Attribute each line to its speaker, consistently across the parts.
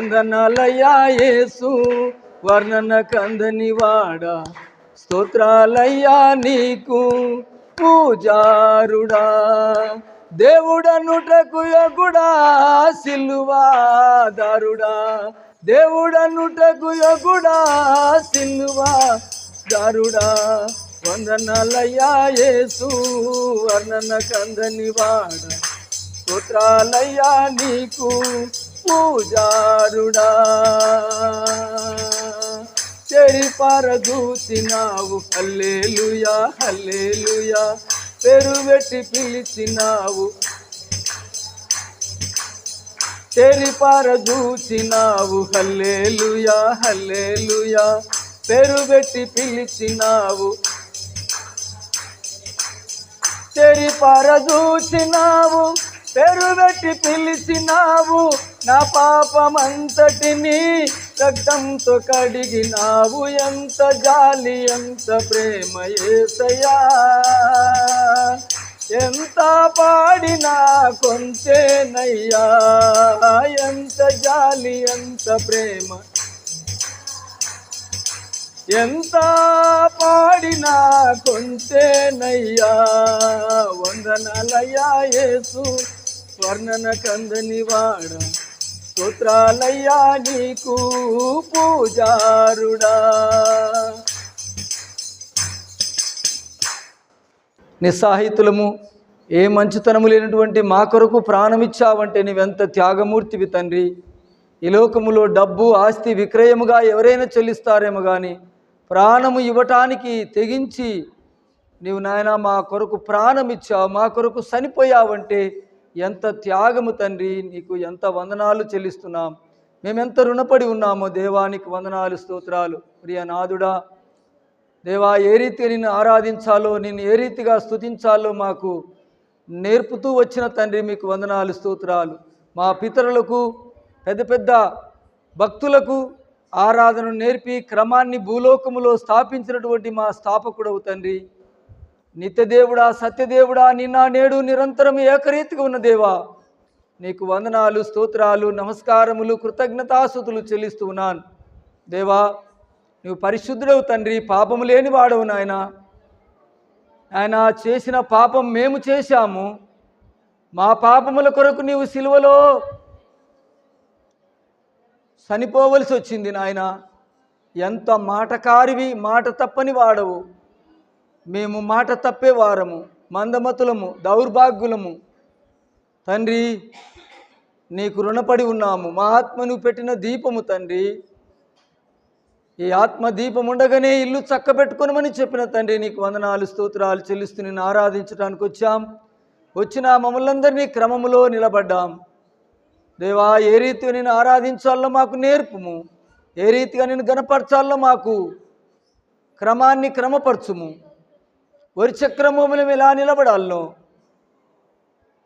Speaker 1: వందనాలయ్యా యేసు వర్ణన కందని వాడా, స్తోత్రాలయ్యా నీకు పూజారుడా. దేవుడనుటకు యొగుడా సిలువాదారుడా, దేవుడనుటకు యొగుడా సిలువాదారుడా. వందనాలయ్యా యేసు వర్ణన కందని వాడా, స్తోత్రాలయ్యా నీకు పూజారుడా. చెరిపారదూచినావు హల్లెలూయా హల్లెలూయా, పెరువెట్టి పిలిచినావు. చెరిపారదూచినావు హల్లెలూయా హల్లెలూయా, పెరువెట్టి పిలిచినావు. చెరిపారదూచినావు పెరువెట్టి పిలిచినావు, నా పాపమంతటిని రక్తంతో కడిగినావు. ఎంత జాలి ఎంత ప్రేమ యేసయ్యా, ఎంత పాడినా కొంతేనయ్యా. ఎంత జాలి ఎంత ప్రేమ, ఎంత పాడినా కొంతేనయ్యా. వందనాలయ్యా యేసు వర్ణన కందని వాడా, స్తోత్రాలయ్యా నీకు పూజారుడా. నిస్సాహితులము, ఏ మంచితనము లేనటువంటి మా కొరకు ప్రాణమిచ్చావంటే నీవెంత త్యాగమూర్తివి తండ్రి. ఈ లోకములో డబ్బు ఆస్తి విక్రయముగా ఎవరైనా చెల్లిస్తారేమో కానీ ప్రాణము ఇవ్వటానికి తెగించి నీవు నాయన మా కొరకు ప్రాణమిచ్చావు, మా కొరకు చనిపోయావంటే ఎంత త్యాగము తండ్రి. నీకు ఎంత వందనాలు చెల్లిస్తున్నాం. మేమెంత రుణపడి ఉన్నామో దేవానికి వందనాలు స్తోత్రాలు. ప్రియనాథుడా దేవా, ఏ రీతిగా నిన్ను ఆరాధించాలో, నిన్ను ఏ రీతిగా స్తుతించాలో మాకు నేర్పుతూ వచ్చిన తండ్రి మీకు వందనాలు స్తోత్రాలు. మా పితరులకు పెద్ద పెద్ద భక్తులకు ఆరాధన నేర్పి క్రమాన్ని భూలోకములో స్థాపించినటువంటి మా స్థాపకుడవు తండ్రి. నిత్యదేవుడా సత్యదేవుడా, నిన్న నేడు నిరంతరం ఏకరీతిగా ఉన్న దేవా నీకు వందనాలు స్తోత్రాలు నమస్కారములు కృతజ్ఞతాస్తుతులు చెల్లిస్తూ ఉన్నాను. దేవా నువ్వు పరిశుద్ధుడవు తండ్రి, పాపము లేని వాడవు నాయన. ఆయన చేసిన పాపం మేము చేశాము, మా పాపముల కొరకు నీవు సిలువలో చనిపోవలసి వచ్చింది నాయన. ఎంత మాటకారివి, మాట తప్పని వాడవు. మేము మాట తప్పేవారము, మందమతులము, దౌర్భాగ్యులము తండ్రి. నీకు రుణపడి ఉన్నాము. మా ఆత్మ నువ్వు పెట్టిన దీపము తండ్రి. ఈ ఆత్మ దీపం ఉండగానే ఇల్లు చక్కబెట్టుకొనమని చెప్పిన తండ్రి నీకు వందనాలు స్తోత్రాలు చెల్లిస్తూ నిన్ను ఆరాధించడానికి వచ్చాం. వచ్చిన మమ్మల్ందరినీ క్రమములో నిలబడ్డాం. దేవా, ఏ రీతిగా నేను ఆరాధించాలో మాకు నేర్పుము, ఏ రీతిగా నేను గణపరచాలో మాకు క్రమాన్ని క్రమపరచుము. వరి చక్రములు ఎలా నిలబడాలో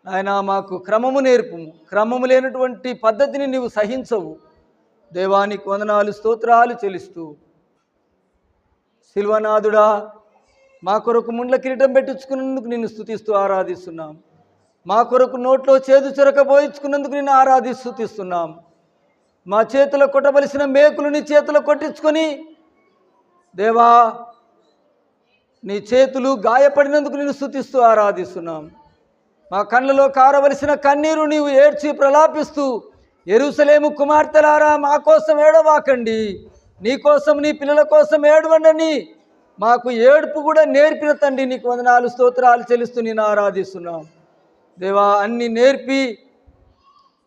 Speaker 1: ఆయన మాకు క్రమము నేర్పుము. క్రమము లేనటువంటి పద్ధతిని నీవు సహించవు. దేవానికి వందనాలు స్తోత్రాలు చెల్లిస్తూ శిల్వనాథుడా మా కొరకు ముండ్ల కిరీటం పెట్టించుకున్నందుకు నిన్ను స్తుతిస్తూ ఆరాధిస్తున్నాం. మా కొరకు నోట్లో చేదు చెరక పోయించుకున్నందుకు నిన్ను స్తుతిస్తున్నాం. మా చేతిలో కొట్టవలసిన మేకులు నీ చేతిలో కొట్టించుకొని దేవా నీ చేతులు గాయపడినందుకు నిన్ను స్తుతిస్తూ ఆరాధిస్తున్నాం. మా కళ్ళలో కారవలసిన కన్నీరు నీవు ఏడ్చి ప్రలాపిస్తూ యెరూషలేము కుమార్తెలారా మా కోసం ఏడవాకండి, నీ కోసం నీ పిల్లల కోసం ఏడవండి మాకు ఏడుపు కూడా నేర్పిన తండ్రి నీకు వందనాలు స్తోత్రాలు చెల్లిస్తూ నేను ఆరాధిస్తున్నాం. దేవా అన్ని నేర్పి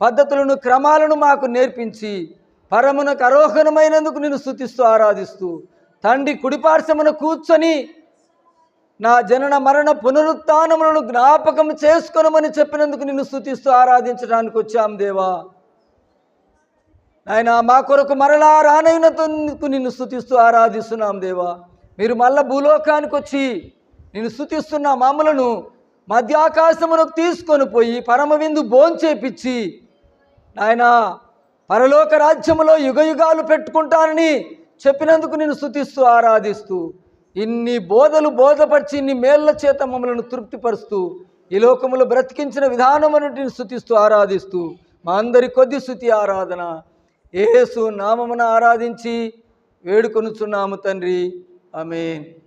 Speaker 1: పద్ధతులను క్రమాలను మాకు నేర్పించి పరమునకు ఆరోహణమైనందుకు నేను స్తుతిస్తూ ఆరాధిస్తూ తండ్రి కుడిపార్శ్వమున కూర్చొని నా జనన మరణ పునరుత్థానములను జ్ఞాపకం చేసుకొనమని చెప్పినందుకు నిన్ను స్తుతిస్తూ ఆరాధించడానికి వచ్చాం. దేవా ఆయన మా కొరకు మరలా రానైనందుకు నిన్ను స్తుతిస్తూ ఆరాధిస్తున్నాం. దేవా మీరు మళ్ళా భూలోకానికి వచ్చి నిన్ను స్తుతిస్తున్న మమ్మలను మధ్యాకాశమునకు తీసుకొని పోయి పరమ విందు భోంచేపిచ్చి ఆయన పరలోక రాజ్యములో యుగయుగాలు పెట్టుకుంటానని చెప్పినందుకు నిన్ను స్తుతిస్తూ ఆరాధిస్తూ ఇన్ని బోధలు బోధపరిచి ఇన్ని మేళ్ల చేత మమ్మలను తృప్తిపరుస్తూ ఈ లోకములో బ్రతికించిన విధానమును స్తుతిస్తూ ఆరాధిస్తూ మా అందరి కొద్ది స్తుతి ఆరాధన యేసు నామమున ఆరాధించి వేడుకొనుచున్నాము తండ్రి. ఆమేన్.